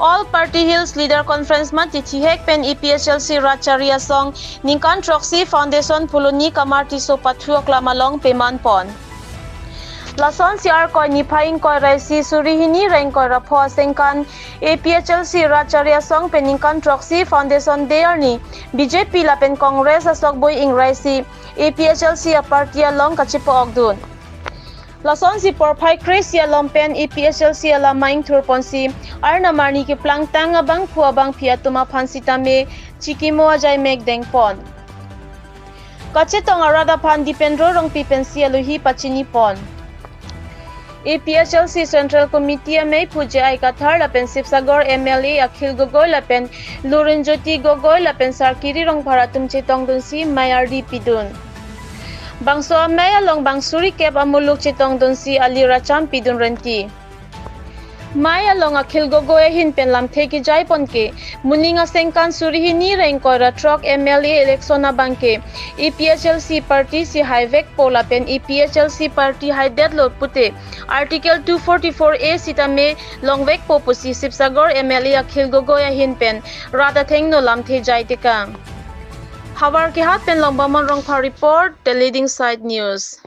All Party Hills Leader Conference man tichihek pen EPHLC Racharia Song Ningkan Troxy Foundation Puluni Kamarti so Pathuok Lamalong Peman Pon. Lason siar koi nipaing koi raisi surihini rain koi rapho sengkan APHLC Racharia Song peningkan Troxy Foundation Dearni BJP lapen Congress asok boy ing raisi APHLC a party along kachipo ogdun. Lason si porpai Kresia lompen EPHLC ala maing turponsi arna marni ki plang tang abang puabang piatuma pansitame chikimo ajay meg dengpon. Kachetong arada pan dipendro rong pipensi aluhi pachini pon. APHLC Central Committee may puja ay kathar lapen Sipsagor MLA Akhil Gogoi lapen Lurinjoti Gogoi lapen Sarkiri rong paratum chetong dunsi Mayardi Pidun. Bangso amay along bangsuri kep amuluk chetong dunsi Ali Racham Pidun renti. May along Akhil Gogoi hin penlam theki jai ponke muninga sengkan surihini reng koira truck MLA election bangke EPHLC party si highway pola pen EPHLC party high deadload pute Article 244A sitame longwek popusi Sipsagor MLA Akhil Gogoi hin pen rada thengno lamthe jai teka. Hawar ke hat pen lombaman rongpha report the leading side news.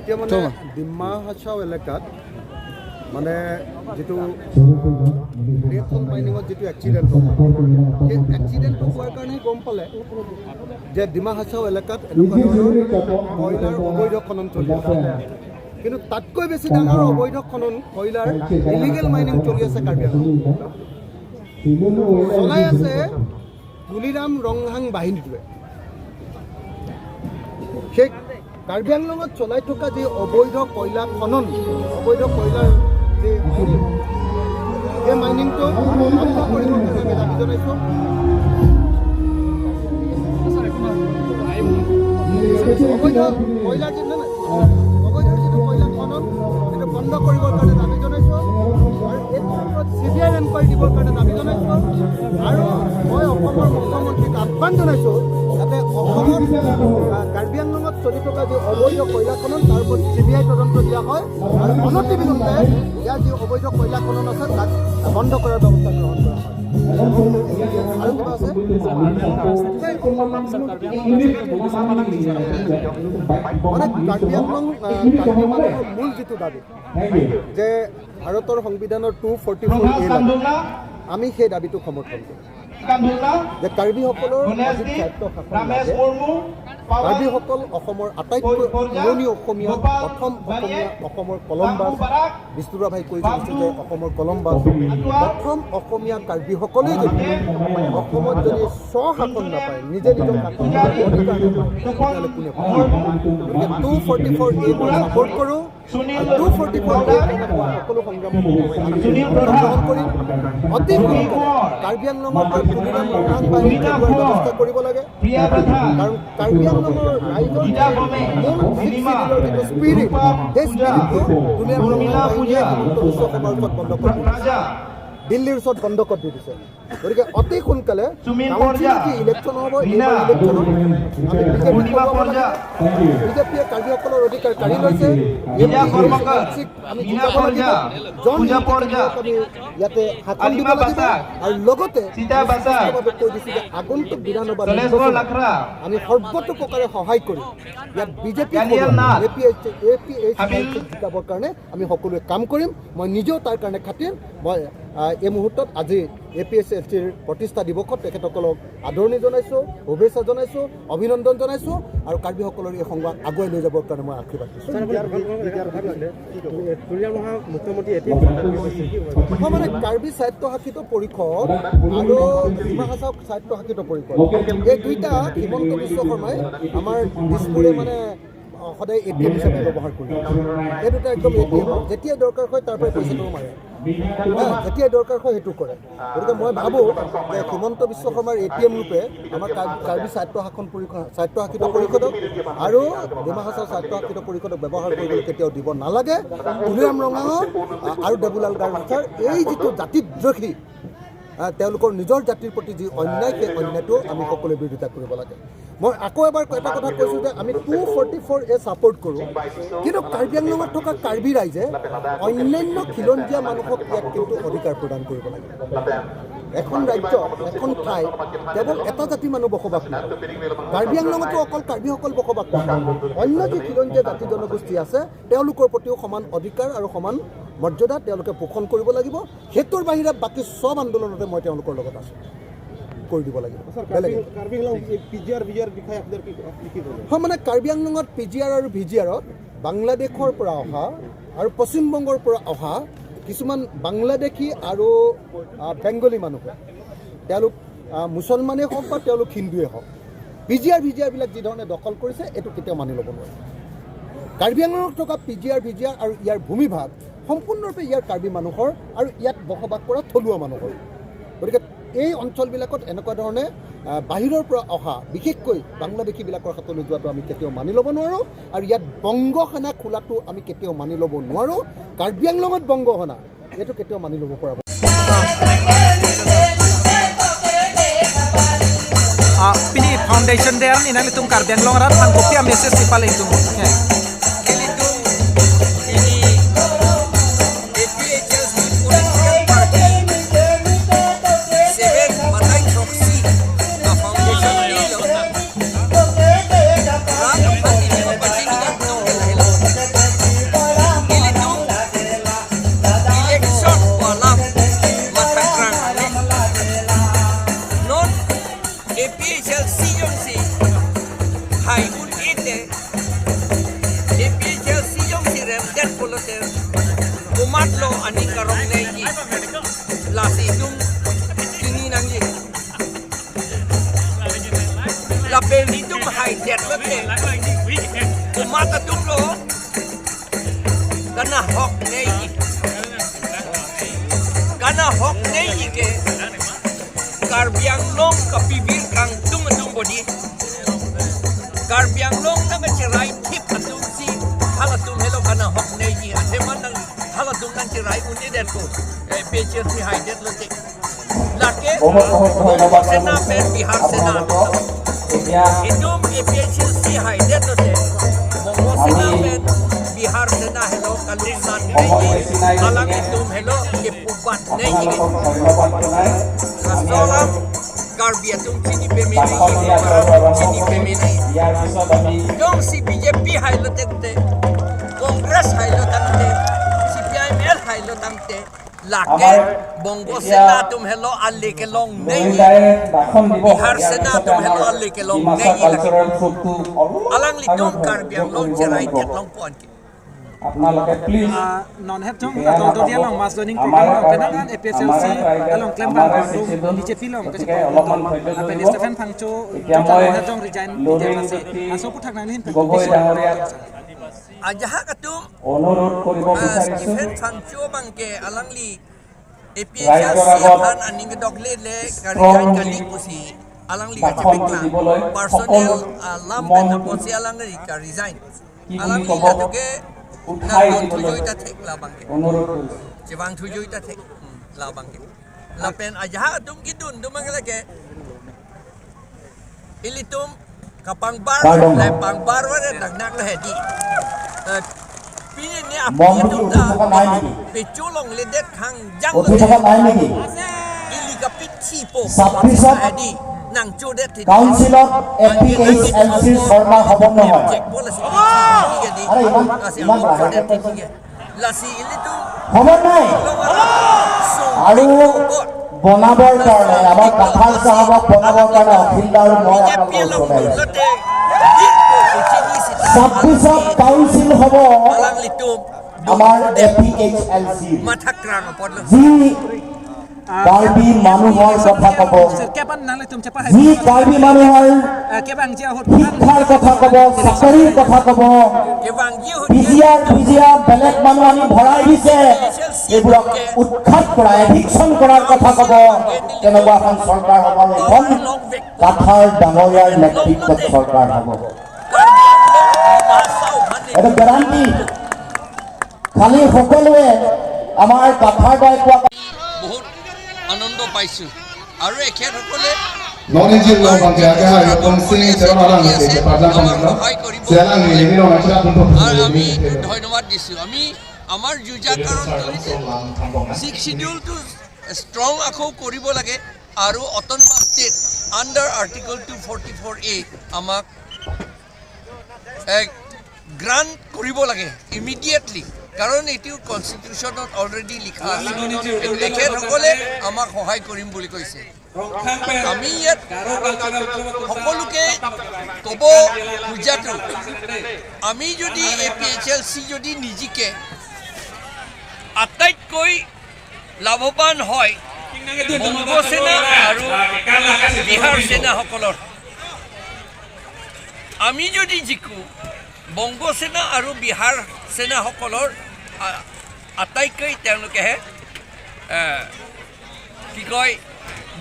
এতিয়া মানে ডিমা হাছাও এলেকাত মানে যেটো রেথন মাইনিংত যেটো accident সেই accident হোৱাৰ কাৰণে গম পালে যে ডিমা হাছাও এলেকাত কয়লাৰ অবৈধ খনন চলি আছে কিন্তু তাতকৈ বেছি ডাঙৰ অবৈধ খনন কয়লাৰ ইলিগেল মাইনিং চলি আছে কাৰ্বি আংলঙত চলাই আছে তুলিৰাম ৰংহাং বাহিনীটোৱে সেই কাৰ্বি আংলঙত চলাই থকা যে অবৈধ কয়লা খনন অবৈধ কয়লাৰ যে এই মাইনিংটো বন্ধ কৰিবৰ কাৰণে আমি দাবী জনাইছোঁ অবৈধ কয়লা যিটো অবৈধ যিটো কয়লা খনন সেইটো বন্ধ কৰিবৰ কাৰণে দাবী জনাইছোঁ আৰু এইটোৰ ওপৰত CBI এনকুৱাৰী দিবৰ কাৰণে দাবী জনাইছোঁ আৰু মই অসমৰ মুখ্যমন্ত্ৰীক আহ্বান জনাইছোঁ যাতে অসমত কাৰ্বি আংলঙত চলি থকা যে অবৈধ কয়লা খনন তাৰ ওপৰত CBI তদন্ত দিয়া হয় আৰু অনতিবিলম্বে ইয়াৰ যি অবৈধ কয়লা খনন আছে তাক বন্ধ কৰাৰ ব্যৱস্থা গ্ৰহণ কৰা হয় আৰু কিবা আছে মানে কাৰ্বি আংলং মূল যিটো দাবী যে ভাৰতৰ সংবিধানৰ 244A আমি সেই দাবীটো সমৰ্থন কৰোঁ যে কাৰ্বিসকলৰ স্বায়ত্ব শাসন লাগে কাৰ্বিসকল অসমৰ আটাইতকৈ পুৰণি অসমীয়া প্ৰথম অসমীয়া অসমৰ কলমবাজ বিষ্ণুৰা ভাই কৈ গৈছে যে অসমৰ কলমবাজ প্ৰথম অসমীয়া কাৰ্বিসকলেই যদি অসমত যদি স্বশাসন নাপায় নিজে নিজৰ শাসন অধিকাৰ নাপায় কোনে 244A মই ছাপোৰ্ট কৰোঁ 244A সকলো সংগ্ৰাম গ্ৰহণ কৰিম অতি কাৰ্বি আংলঙৰ তুলিৰাম ৰংহাং বাহিনী ব্যৱস্থা কৰিব লাগে কাৰণ কাৰ্বি আংলঙৰ ৰাইজৰ মূল যিটো স্পিৰিট সেই স্পিৰিটটো তুলিৰাম ৰংহাং বাহিনীয়ে হিমন্ত বিশ্ব শৰ্মাৰ ওচৰত বন্ধ কৰি দিছে দিল্লীৰ ওচৰত বন্ধ কৰি দিছে গতিকে অতি সোনকালে ইলেকশ্যন হ'ব এইবাৰ ইলেকশ্যনত বিজেপিয়ে কাৰ্বিসকলৰ অধিকাৰ কাঢ়ি লৈছে আমি জিকাব লাগিব আমি ইয়াতে শাসন দিব লাগিব আৰু লগতে কৈ দিছোঁ যে আগন্তুক বিধানসভা আমি সৰ্বতো প্ৰকাৰে সহায় কৰিম ইয়াত বিজেপি জিকাবৰ কাৰণে আমি সকলোৱে কাম কৰিম মই নিজেও তাৰ কাৰণে খাটিম মই এই মুহূৰ্তত আজি APHLCৰ প্ৰতিষ্ঠা দিৱসত তেখেতসকলক আদৰণি জনাইছোঁ শুভেচ্ছা জনাইছোঁ অভিনন্দন জনাইছোঁ আৰু কাৰ্বিসকলৰ এই সংবাদ আগুৱাই লৈ যাবৰ কাৰণে মই আশীৰ্বাদ দিছোঁ মানে কাৰ্বি স্বায়ত্তশাসিত পৰিষদ আৰু ডিমা হাছাও স্বায়ত্তশাসিত পৰিষদ এই দুইটা হিমন্ত বিশ্ব শৰ্মাই আমাৰ দিছপুৰে মানে সদায় ATM হিচাপে ব্যৱহাৰ কৰি এই দুটা একদম ATM যেতিয়াই দৰকাৰ হয় তাৰ পৰাই পইচাটো মাৰে যেতিয়াই দৰকাৰ হয় সেইটো কৰে গতিকে মই ভাবোঁ যে হিমন্ত বিশ্ব শৰ্মাৰ ATM ৰূপে আমাৰ কাৰ্বি স্বায়ত্তশাসিত পৰিষদক আৰু ডিমা হাছাও স্বায়ত্তশাসিত পৰিষদক ব্যৱহাৰ কৰিবলৈ কেতিয়াও দিব নালাগে তুলিৰাম ৰংহাঙৰ আৰু দেবুলাল গাৰ্ভাছাৰ এই যিটো জাতিদ্ৰোহী তেওঁলোকৰ নিজৰ জাতিৰ প্ৰতি যি অন্যায় সেই অন্যায়টো আমি সকলোৱে বিৰোধিতা কৰিব লাগে মই আকৌ এবাৰ এটা কথা কৈছোঁ যে আমি 244A ছাপোৰ্ট কৰোঁ, কিন্তু কাৰ্বি আংলঙত থকা কাৰ্বি ৰাইজে অন্যান্য খিলঞ্জীয়া মানুহক ইয়াত কিন্তু অধিকাৰ প্ৰদান কৰিব লাগে। এখন ৰাজ্য, এখন ঠাই কেৱল এটা জাতি মানুহ বসবাস নকৰে। কাৰ্বি আংলঙতো অকল কাৰ্বিসকল বসবাস নকৰে, অন্য যি খিলঞ্জীয়া জাতি জনগোষ্ঠী আছে তেওঁলোকৰ প্ৰতিও সমান অধিকাৰ আৰু সমান মৰ্যাদা তেওঁলোকে পোষণ কৰিব লাগিব। সেইটোৰ বাহিৰে বাকী চব আন্দোলনতে মই তেওঁলোকৰ লগত আছোঁ, কৰি দিব লাগিব। হয়, মানে কাৰ্বি আংলঙত PGR আৰু VGRত বাংলাদেশৰ পৰা অহা আৰু পশ্চিমবংগৰ পৰা অহা কিছুমান বাংলাদেশী আৰু বেংগলী মানুহে, তেওঁলোক মুছলমানেই হওক বা তেওঁলোক হিন্দুৱে হওক, PGR-VGRবিলাক যি ধৰণে দখল কৰিছে এইটো কেতিয়াও মানি ল'ব নোৱাৰে। কাৰ্বি আংলঙত থকা PGR-VGR আৰু ইয়াৰ ভূমিভাগ সম্পূৰ্ণৰূপে ইয়াৰ কাৰ্বি মানুহৰ আৰু ইয়াত বসবাস কৰা থলুৱা মানুহৰ। গতিকে এই অঞ্চলবিলাকত এনেকুৱা ধৰণে বাহিৰৰ পৰা অহা বিশেষকৈ বাংলাদেশীবিলাকৰ হাতলৈ যোৱাটো আমি কেতিয়াও মানি ল'ব নোৱাৰোঁ, আৰু ইয়াত বংগ সেনা খোলাটো আমি কেতিয়াও মানি ল'ব নোৱাৰোঁ। কাৰ্বি আংলঙত বংগ সেনা এইটো কেতিয়াও মানি ল'ব পৰা Pini foundation there ni nang litung Karbi Anglong rat man kopi am message si pala itu. Umatlo ani karong nei lasi dum kini nangi la beli dum hai det lote umata dum lo kana hok nei ke Karbi Anglong ka pibir kang dum bodi Karbi Anglong na cerai tip atum si halatum hello kana hok nei ateman nang hala tum nang cerai undi den ko PGR si hai det lote lake sena pen Bihar sena idum PGR si hai det lote mongo sena pen Bihar sena hello kalusan nei alang idum hello ke pubat nei kasolam Karbi atum chini pemini chini pemini dong si BJP hai lote te Kongres hai lote tamte lake bongo sena tum hello alle ke long nei Bihar sena tum hello alle ke long nei alang litum Karbi Anglong cerai tet long pon ke আপোনালোকে please নন head জং দল দিয়া লং মাস joining programme পেনাগান APSLC along claim bang BJP long ke অলপমান আপনি স্টেফেন ফাংচো হেড জং রিজাইন দিতে আছে আসো পুঠাকনানি হিন ajaha katum অনুরোধ কৰিব বিচাৰিছো Stephen Sancho bangke alangli APSLC han aning dogle le kariyan kali pusi alangli ka chepekla personnel lam kan posi alangli ka resign alangli la toke উঠাই nang দিবলৈ thujoita thek la bangke অনুরোধ কৰিছো jewang thujoita thek la bangke la pen ajaha katum kidun dumangla ke ilitum kapang bar le pang bar wa nak la hedi Pini ni apa itu dah? Peculong ledet kang jang নেকি ili kapit cipo. Sabisat Adi nang cudet ti. কাউন্সিলত APHLC Sharma হ'ব নহয় Cek bola si. আৰে ইমান cudet ti. Lasi ili tu. হ'ব নাই আৰু বনাবৰ কাৰণে আমাৰ কাঠাল চাহাবক বনাবৰ কাৰণে অখিলদাৰ মই আপোনালোকৰ ওচৰতে আছো 26ত কাউন্সিল হ'ব Alang litum. আমাৰ APHLC যি কাৰ্বি মানুহৰ কথা ক'ব কেবান নালে তুম চেপা যি কাৰ্বি মানুহৰ কেবাং যে হত শিক্ষাৰ কথা ক'ব চাকৰিৰ কথা ক'ব বিজিয়া বেলেগ মানুহ আনি ভৰাই দিছে এইবোৰক উৎখাত কৰা এভিকশ্যন কৰাৰ কথা ক'ব তেনেকুৱা এখন চৰকাৰ হ'ব এখন কাঠাৰ ডাঙৰীয়াৰ নেতৃত্বত চৰকাৰ হ'ব এইটো গেৰাণ্টি খালি সকলোৱে আমাৰ কাঠাৰ দায় কোৱা বহুত আনন্দ পাইছোঁ আৰু এখেতসকলে নলেজের লো বাংকে আগে হয় এবং সিং সেরা আলাং তে পাজা বাংলা সেরা নি নি নো নাচা কিন্তু আর আমি ধন্যবাদ দিছোঁ আমি আমাৰ যুঁজাকাৰণ ছিক্স শিডিউলটো ষ্ট্ৰং আকৌ কৰিব লাগে আৰু autonomous state under article 244A আমাক গ্ৰাণ্ট কৰিব লাগে ইমিডিয়েটলি কাৰণ এইটো কনষ্টিটিউশ্যনত অলৰেডি লিখা আছে তেখেতসকলে আমাক সহায় কৰিম বুলি কৈছে আমি ইয়াত সকলোকে ক'ব খোজাটো আমি যদি APHLC যদি নিজিকে আটাইতকৈ লাভৱান হয় বংগ সেনা আৰু বিহাৰ সেনাসকলৰ আমি যদি জিকো বংগ সেনা আৰু বিহাৰ সেনাসকলৰ আটাইতকৈ তেওঁলোকেহে কি কয়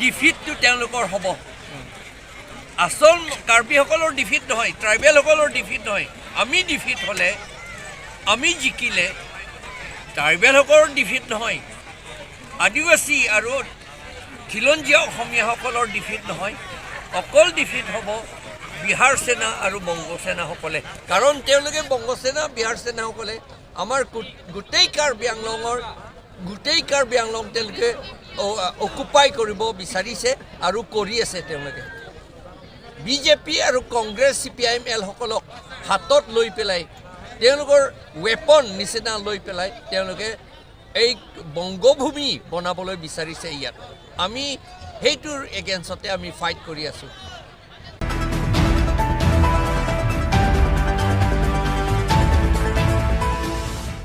ডিফিটটো তেওঁলোকৰ হ'ব আচল কাৰ্বিসকলৰ ডিফিট নহয় ট্ৰাইবেলসকলৰ ডিফিট নহয় আমি ডিফিট হ'লে আমি জিকিলে ট্ৰাইবেলসকলৰ ডিফিট নহয় আদিবাসী আৰু খিলঞ্জীয়া অসমীয়াসকলৰ ডিফিট নহয় অকল ডিফিট হ'ব বিহাৰ সেনা আৰু বংগ সেনাসকলে কাৰণ তেওঁলোকে বংগ সেনা বিহাৰ সেনাসকলে আমাৰ গোটেই কাৰ্বি আংলং তেওঁলোকে অকুপাই কৰিব বিচাৰিছে আৰু কৰি আছে তেওঁলোকে বিজেপি আৰু কংগ্ৰেছ CPIM সকলক হাতত লৈ পেলাই তেওঁলোকৰ ৱেপন নিচিনা লৈ পেলাই তেওঁলোকে এই বংগভূমি বনাবলৈ বিচাৰিছে ইয়াত আমি সেইটোৰ এগেইনষ্টতে আমি ফাইট কৰি আছোঁ